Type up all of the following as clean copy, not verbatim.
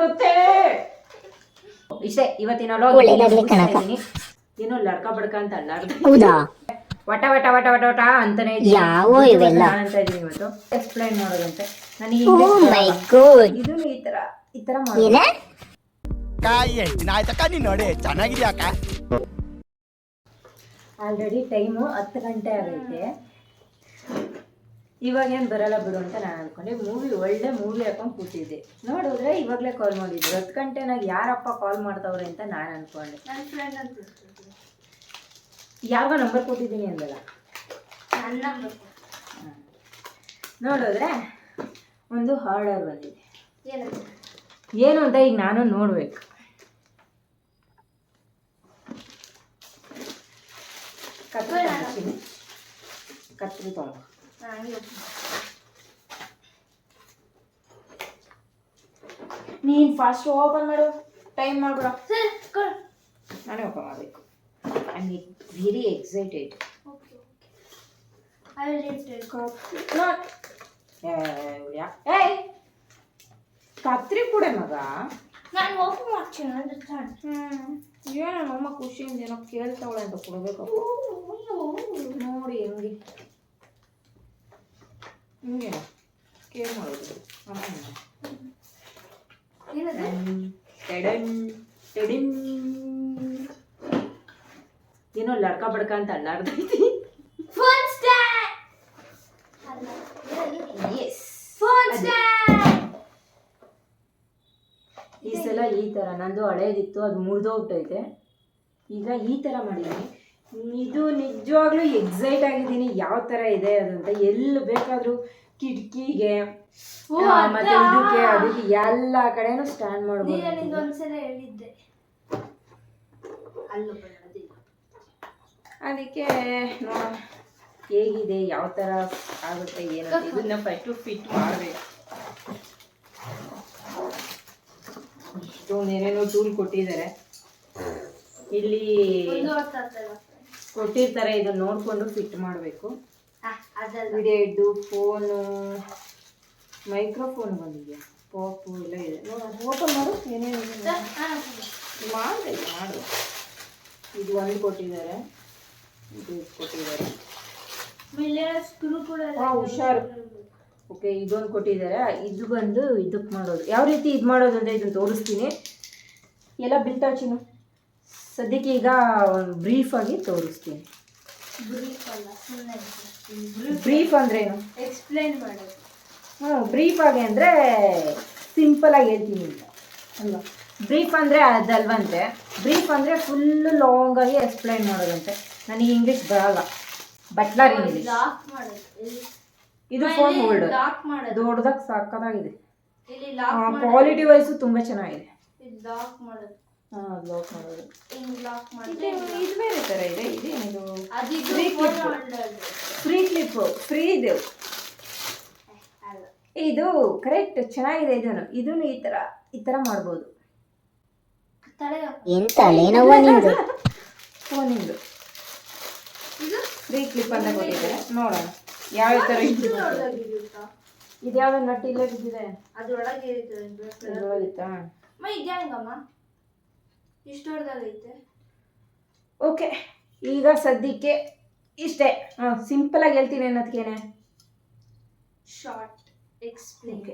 ಮರ್ತೋಗ್ಬಿಡುತ್ತೆ. ಇಷ್ಟೇ ಇವತ್ತಿನ ಏನೋ ಲಡ್ಕ ಬಡ್ಕ ಅಂತ ಹೌದಾ ವಟ ವಟ ವಟ ವಟ ವಟ ಅಂತಾನೆ ಯಾವ ಇವೆಲ್ಲ ಅಂತ ಇದೀನಿ ಇವತ್ತು ಎಕ್ಸ್ಪ್ಲೈನ್ ಮಾಡೋದಂತೆ ನನಗೆ ಇದು ಈ ತರ ಏನೇ ಕಾಯಿ ದಿನ ಆಯ್ತಕ್ಕ ನೀನ್ ನೋಡಿ ಚೆನ್ನಾಗಿದ್ಯಾ ಅಕ್ಕ. ಆಲ್ರೆಡಿ ಟೈಮು 10 ಗಂಟೆ ಆಗೈತೆ. ಇವಾಗೇನು ಬರಲ್ಲ ಬಿಡು ಅಂತ ನಾನು ಅನ್ಕೊಂಡೆ. ಒಳ್ಳೆ ಮೂವಿ ಹಾಕೊಂಡು ಕೂತಿದ್ದೆ, ನೋಡಿದ್ರೆ ಇವಾಗಲೇ ಕಾಲ್ ಮಾಡಿದ್ರು. 10 ಗಂಟೆನಾಗ ಯಾರಪ್ಪ ಕಾಲ್ ಮಾಡ್ತಾವ್ರೆ ಅಂತ ನಾನು ಅನ್ಕೊಂಡೆ. ನನ್ನ ಫ್ರೆಂಡ್ ಅಂತ ಯಾವಾಗ ನಂಬರ್ ಕೊಟ್ಟಿದ್ದೀನಿ ಅಂದಲ್ಲ, ನೋಡಿದ್ರೆ ಒಂದು ಆರ್ಡರ್ ಬಂದಿದೆ. ಏನು ಅಂತ ಈಗ ನಾನು ನೋಡ್ಬೇಕು. ಕತ್ರಿ ತೊಗೊಂಡು ನೀನು ಫಾಸ್ಟ್ ಓಪನ್ ಮಾಡು, ಟೈಮ್ ಮಾಡ್ಬಿಡ. ನಾನೇ ಓಪನ್ ಮಾಡಬೇಕು. I am very excited. ಕತ್ರಿ ಕೂಡ ಮಗ ನಾನು ಓಪನ್ ಮಾಡ್ತೀನಿ. ಏನೋ ನಮ್ಮ ಖುಷಿಯಿಂದ ಏನೋ ಕೇಳ್ತಾವಳೆ ಅಂತ ಕೊಡ್ಬೇಕು. ನೋಡಿ ಹೆಂಗೆ ಹಿಂಗೆ ಕೇರ್ ಮಾಡೋದು. ಏನೋ ಲಡ್ಕ ಬಡ್ಕ ಅಂತ ಅಲ್ಲಾಡ್ತೈತಿ. ಈ ಸಲ ಈ ತರ ನಂದು ಹಳೇದಿತ್ತು, ಅದು ಮುರಿದೋಗ್ತೈತೆ. ಈಗ ಈ ತರ ಮಾಡಿದ್ದೀನಿ. ಇದು ನಿಜವಾಗ್ಲೂ ಎಕ್ಸೈಟ್ ಆಗಿದ್ದೀನಿ ಯಾವ ತರ ಇದೆ ಅದಂತ. ಎಲ್ಲಿ ಬೇಕಾದ್ರೂ ಕಿಟಕಿಗೆ ಮತ್ತೆ ಇದಕ್ಕೆ ಅದಕ್ಕೆ ಎಲ್ಲ ಕಡೆನೂ ಸ್ಟ್ಯಾಂಡ್ ಮಾಡ್ಬೋದು. ಒಂದ್ಸಲ ಹೇಳಿದ್ದೆ ಅದಕ್ಕೆ ನೋಡೋಣ ಹೇಗಿದೆ, ಯಾವ ಥರ ಆಗುತ್ತೆ ಏನಂತ. ಇದನ್ನ ಫಸ್ಟು ಫಿಟ್ ಮಾಡಬೇಕು. ಇಷ್ಟೊಂದು ಏನೇನೋ ಟೂಲ್ ಕೊಟ್ಟಿದ್ದಾರೆ ಇಲ್ಲಿ, ಕೊಟ್ಟಿರ್ತಾರೆ. ಇದನ್ನ ನೋಡಿಕೊಂಡು ಫಿಟ್ ಮಾಡಬೇಕು. ವಿಡಿಯೋ ಹೆಡ್ಡು, ಫೋನು, ಮೈಕ್ರೋಫೋನ್ ಬಂದಿದೆ, ಪಾಪು ಎಲ್ಲ ಇದೆ. ಓಪನ್ ಮಾಡು, ಏನೇನು ಮಾಡು. ಇದು ಒಂದು ಕೊಟ್ಟಿದ್ದಾರೆ, ಇದು ಕೊಟ್ಟಿದ್ದಾರೆ. ಹುಷಾರು. ಓಕೆ, ಇದೊಂದು ಕೊಟ್ಟಿದ್ದಾರೆ. ಇದು ಬಂದು ಇದಕ್ಕೆ ಮಾಡೋದು. ಯಾವ ರೀತಿ ಇದು ಮಾಡೋದು ಅಂದರೆ ಇದನ್ನು ತೋರಿಸ್ತೀನಿ. ಎಲ್ಲ ಬೀಳ್ತಾವ ಚಿನ್ನು. ಸದ್ಯಕ್ಕೆ ಈಗ ಒಂದು ಬ್ರೀಫಾಗಿ ತೋರಿಸ್ತೀನಿ. ಬ್ರೀಫ್ ಅಂದ್ರೇನು ಎಕ್ಸ್ಪ್ಲೈನ್ ಮಾಡೋದು. ಬ್ರೀಫ್ ಆಗಿ ಅಂದರೆ ಸಿಂಪಲಾಗಿ ಹೇಳ್ತೀನಿ ಅಂತ ಅಲ್ವಾ. ಬ್ರೀಫ್ ಅಂದರೆ ಅದಲ್ವಂತೆ. ಬ್ರೀಫ್ ಅಂದರೆ ಫುಲ್ಲು ಲಾಂಗಾಗಿ ಎಕ್ಸ್ಪ್ಲೈನ್ ಮಾಡೋದಂತೆ. ನನಗೆ ಇಂಗ್ಲೀಷ್ ಬರಲ್ಲ, ಬಟ್ಲರ್ ಇಂಗ್ಲೀಷ್. ಇದು ಫೋನ್ ಹೋಲ್ಡರ್ ದೊಡ್ಡದಾಗಿ ಸಾಕಾಗಿದೆ. ಕ್ವಾಲಿಟಿ ವೈಸು ತುಂಬ ಚೆನ್ನಾಗಿದೆ. ಲಾಕ್ ಮಾಡೋದು. ಇದು ಬೇರೆ ಥರ ಇದೆ. ಇದೇನಿದು ಫ್ರೀ ಕ್ಲಿಪ್, ಫ್ರೀ ಇದು. ಇದು ಕರೆಕ್ಟ್ ಚೆನ್ನಾಗಿದೆ. ಇದನ್ನು ಈ ಥರ ಮಾಡ್ಬೋದು. ಫೋನಿಂದು ಫ್ರೀ ಕ್ಲಿಪ್ ಅಂತ ಕೊಟ್ಟಿದ್ದಾರೆ. ನೋಡೋಣ ಯಾವ ಥರ ಇದ್ಯಾವ ನಟ್ ಇಲ್ಲೇ ಬಿದ್ದಿದೆ. ಅದ್ರೊಳಗೆ ಓಕೆ, ಈಗ ಸದ್ಯಕ್ಕೆ ಇಷ್ಟೇ. ಸಿಂಪಲಾಗಿ ಹೇಳ್ತೀನಿ ಅನ್ನೋದಕ್ಕೇನೆ ಶಾರ್ಟ್ ಎಕ್ಸ್ಪ್ಲೇನ್.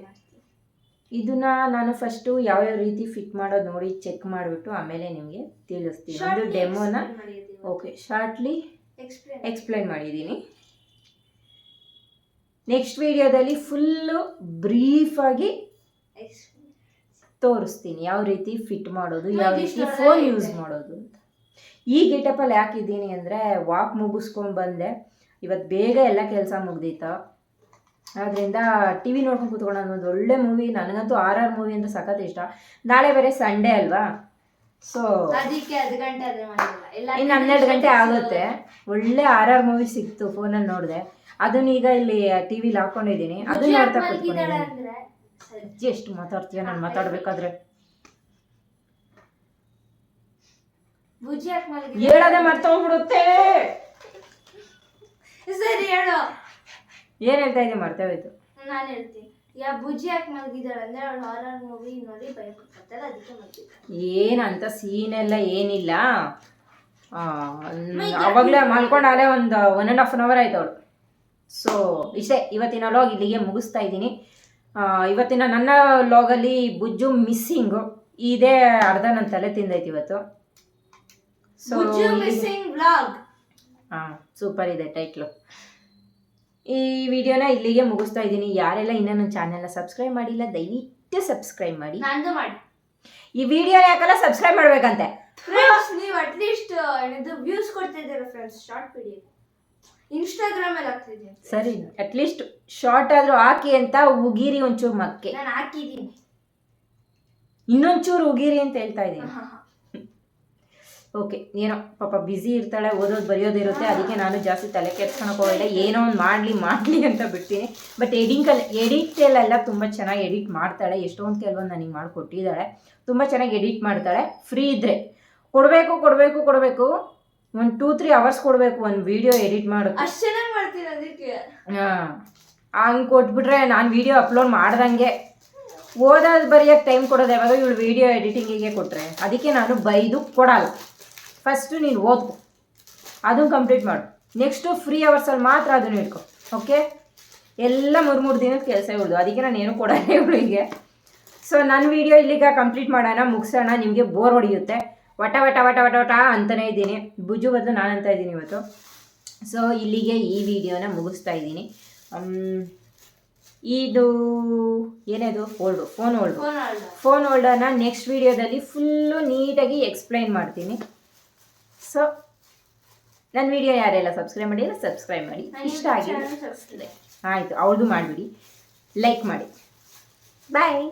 ಇದನ್ನ ನಾನು ಫಸ್ಟು ಯಾವ್ಯಾವ ರೀತಿ ಫಿಟ್ ಮಾಡೋದು ನೋಡಿ ಚೆಕ್ ಮಾಡಿಬಿಟ್ಟು ಆಮೇಲೆ ನಿಮಗೆ ತಿಳಿಸ್ತೀನಿ. ಒಂದು ಡೆಮೋನ ಓಕೆ ಶಾರ್ಟ್ಲಿ ಎಕ್ಸ್ಪ್ಲೇನ್ ಮಾಡಿದ್ದೀನಿ. ನೆಕ್ಸ್ಟ್ ವಿಡಿಯೋದಲ್ಲಿ ಫುಲ್ಲು ಬ್ರೀಫಾಗಿ ತೋರಿಸ್ತೀನಿ ಯಾವ ರೀತಿ ಫಿಟ್ ಮಾಡೋದು, ಯಾವ ರೀತಿ ಫೋನ್ ಯೂಸ್ ಮಾಡೋದು ಅಂತ. ಈ ಗೆಟಪಲ್ಲಿ ಯಾಕಿದ್ದೀನಿ ಅಂದರೆ ವಾಕ್ ಮುಗಿಸ್ಕೊಂಡು ಬಂದೆ. ಇವತ್ತು ಬೇಗ ಎಲ್ಲ ಕೆಲಸ ಮುಗ್ದಿತ್ತು. ಆದ್ದರಿಂದ ಟಿ ವಿ ನೋಡ್ಕೊಂಡು ಕೂತ್ಕೊಂಡು ಅನ್ನೋದು ಒಳ್ಳೆ ಮೂವಿ. ನನಗಂತೂ RR ಮೂವಿ ಅಂದರೆ ಸಖತ್ ಇಷ್ಟ. ನಾಳೆ ಬೇರೆ ಸಂಡೇ ಅಲ್ವಾ, ಸೊ ಇನ್ನು 12 ಗಂಟೆ ಆಗುತ್ತೆ. ಒಳ್ಳೆ RR ಮೂವಿ ಸಿಕ್ತು, ಫೋನಲ್ಲಿ ನೋಡಿದೆ. ಅದನ್ನ ಈಗ ಇಲ್ಲಿ ಟಿ ವಿಲಿ ಹಾಕೊಂಡಿದ್ದೀನಿ. ಅದು ನೋಡ್ತಾ ಕೂತ್ಕೊಂಡಿದ್ದೀನಿ. ಎಷ್ಟು ಮಾತಾಡ್ತೀಯ ನಾನು ಮಾತಾಡ್ಬೇಕಾದ್ರೆ. ಹೇಳೋದೇ ಮರ್ತೋಗ್ಬಿಡುತ್ತೆ. ಸರಿ ಹೇಳು. ಏನ್ ಹೇಳ್ತಾ ಇದ್ದೆ ಮರ್ತೇ ಹೋಯ್ತು. ನಾನು ಹೇಳ್ತೀನಿ. ಬುಜ್ಜಿ ಯಾಕೆ ಮಲಗಿದಾಳೆ ಅಂದ್ರೆ ಅವಳು ಹಾರರ್ ಮೂವಿ ನೋಡಿ ಭಯ ಪಡ್ತಾಳೆ, ಅದಕ್ಕೆ ಮಲಗಿದ್ದಾಳೆ. ಏನಂತ ಸೀನೆಲ್ಲ ಏನಿಲ್ಲ. ಅವಾಗಲೇ ಮಲ್ಕೊಂಡಾಗಲೇ ಒಂದು 1.5 hour ಆಯ್ತು ಅವಳು. ಸೊ ಇಷ್ಟೇ ಇವತ್ತಿನ ಲಾಗ್ ಇಲ್ಲಿಗೆ ಮುಗಿಸ್ತಾ ಇದ್ದೀನಿ. ಇವತ್ತಿನ ನನ್ನ ಲಾಗಲ್ಲಿ ಬುಜ್ಜು ಮಿಸ್ಸಿಂಗು ಇದೇ ಅರ್ಧ ನನ್ನ ತಲೆ ತಿಂದೈತಿ ಇವತ್ತು. So Bujju missing vlog. ಹಾಂ, ಸೂಪರ್ ಇದೆ ಟೈಟ್ಲು. ಈ ವಿಡಿಯೋನ ಇಲ್ಲಿಗೆ ಮುಗಿಸ್ತಾ ಇದ್ದೀನಿ. ಯಾರೆಲ್ಲ ಇನ್ನೂ ನನ್ನ ಚಾನೆಲ್ನ ಸಬ್ಸ್ಕ್ರೈಬ್ ಮಾಡಿಲ್ಲ ದಯವಿಟ್ಟು ಸಬ್ಸ್ಕ್ರೈಬ್ ಮಾಡಿ. ನಂದು ಮಾಡಿ. ಈ ವಿಡಿಯೋ ಯಾಕಲ್ಲ ಸಬ್ಸ್ಕ್ರೈಬ್ ಮಾಡ್ಬೇಕಂತೆ. ಫ್ರೆಂಡ್ಸ್ ನೀವು ಅಟ್ಲೀಸ್ಟ್ ಇದು ವ್ಯೂಸ್ ಕೊಡ್ತಾ ಇದ್ದೀರಾ ಫ್ರೆಂಡ್ಸ್ ಶಾರ್ಟ್ ವಿಡಿಯೋ ಇನ್ಸ್ಟಾಗ್ರಾಮ್ ಅಲ್ಲಿ ಹಾಕ್ತಿದ್ದೀನಿ. ಸರಿ, ಅಟ್ಲೀಸ್ಟ್ ಶಾರ್ಟ್ ಆದ್ರೂ ಹಾಕಿ ಅಂತ ಉಗಿರಿ ಒಂಚೂರು ಮಕ್ಕೆ. ನಾನು ಹಾಕಿದ್ದೀನಿ, ಇನ್ನೊಂಚೂರು ಉಗಿರಿ ಅಂತ ಹೇಳ್ತಾ ಇದ್ದೀನಿ. ಓಕೆ, ಏನೋ ಪಾಪ ಬ್ಯುಸಿ ಇರ್ತಾಳೆ, ಓದೋದು ಬರೆಯೋದಿರುತ್ತೆ, ಅದಕ್ಕೆ ನಾನು ಜಾಸ್ತಿ ತಲೆ ಕೆಡ್ಸ್ಕೊಳಕ್ಕೆ ಹೋಗಿಲ್ಲ. ಏನೋ ಒಂದು ಮಾಡಲಿ ಅಂತ ಬಿಡ್ತೀನಿ. ಬಟ್ ಎಡಿಟಲ್ಲೆಲ್ಲ ತುಂಬ ಚೆನ್ನಾಗಿ ಎಡಿಟ್ ಮಾಡ್ತಾಳೆ. ಎಷ್ಟೊಂದು ಕೆಲವೊಂದು ನನಗೆ ಮಾಡಿಕೊಟ್ಟಿದ್ದಾಳೆ. ತುಂಬ ಚೆನ್ನಾಗಿ ಎಡಿಟ್ ಮಾಡ್ತಾಳೆ. ಫ್ರೀ ಇದ್ದರೆ ಕೊಡಬೇಕು. ಒಂದು 2-3 hours ಕೊಡಬೇಕು ಒಂದು ವಿಡಿಯೋ ಎಡಿಟ್ ಮಾಡೋಕ್ಕೆ. ಅಷ್ಟು ಚೆನ್ನಾಗಿ ಮಾಡ್ತೀನಿ ಅದಕ್ಕೆ. ಹಾಂ, ಹಂಗೆ ಕೊಟ್ಬಿಟ್ರೆ ನಾನು ವಿಡಿಯೋ ಅಪ್ಲೋಡ್ ಮಾಡ್ದಂಗೆ ಓದೋದು ಬರೆಯೋಕ್ಕೆ ಟೈಮ್ ಕೊಡೋದು ಯಾವಾಗ ಇವಳು ವಿಡಿಯೋ ಎಡಿಟಿಂಗಿಗೆ ಕೊಟ್ಟರೆ. ಅದಕ್ಕೆ ನಾನು ಬೈದು ಕೊಡಲ್ಲ. ಫಸ್ಟು ನೀನು ಓದ್ಕೊ, ಅದನ್ನು ಕಂಪ್ಲೀಟ್ ಮಾಡು. ನೆಕ್ಸ್ಟು ಫ್ರೀ ಅವರ್ಸಲ್ಲಿ ಮಾತ್ರ ಅದನ್ನು ಇಟ್ಕೊ. ಓಕೆ, ಎಲ್ಲ 3 ದಿನದ ಕೆಲಸ ಇವಳು, ಅದಕ್ಕೆ ನಾನು ಏನು ಕೊಡಲ್ಲ ಇವಳಿಗೆ. ಸೊ ನನ್ನ ವಿಡಿಯೋ ಇಲ್ಲಿಗೆ ಕಂಪ್ಲೀಟ್ ಮಾಡೋಣ, ಮುಗಿಸೋಣ. ನಿಮಗೆ ಬೋರ್ ಹೊಡೆಯುತ್ತೆ. ವಟ ಅಂತಲೇ ಇದ್ದೀನಿ. ಬುಜ್ಜು ಬದಲು ನಾನು ಅಂತ ಇದ್ದೀನಿ ಇವತ್ತು. ಸೊ ಇಲ್ಲಿಗೆ ಈ ವಿಡಿಯೋನ ಮುಗಿಸ್ತಾ ಇದ್ದೀನಿ. ಇದು ಏನೇದು ಫೋನ್ ಹೋಲ್ಡರ್ನ ನೆಕ್ಸ್ಟ್ ವಿಡಿಯೋದಲ್ಲಿ ಫುಲ್ಲು ನೀಟಾಗಿ ಎಕ್ಸ್ಪ್ಲೈನ್ ಮಾಡ್ತೀನಿ. ಸೊ ನನ್ನ ವಿಡಿಯೋ ಯಾರೆಲ್ಲ ಸಬ್ಸ್ಕ್ರೈಬ್ ಮಾಡಿಲ್ಲ ಸಬ್ಸ್ಕ್ರೈಬ್ ಮಾಡಿ. ಇಷ್ಟ ಆಗಿದೆ ಆಯಿತು, ಅವ್ರದ್ದು ಮಾಡಿಬಿಡಿ, ಲೈಕ್ ಮಾಡಿ. ಬಾಯ್.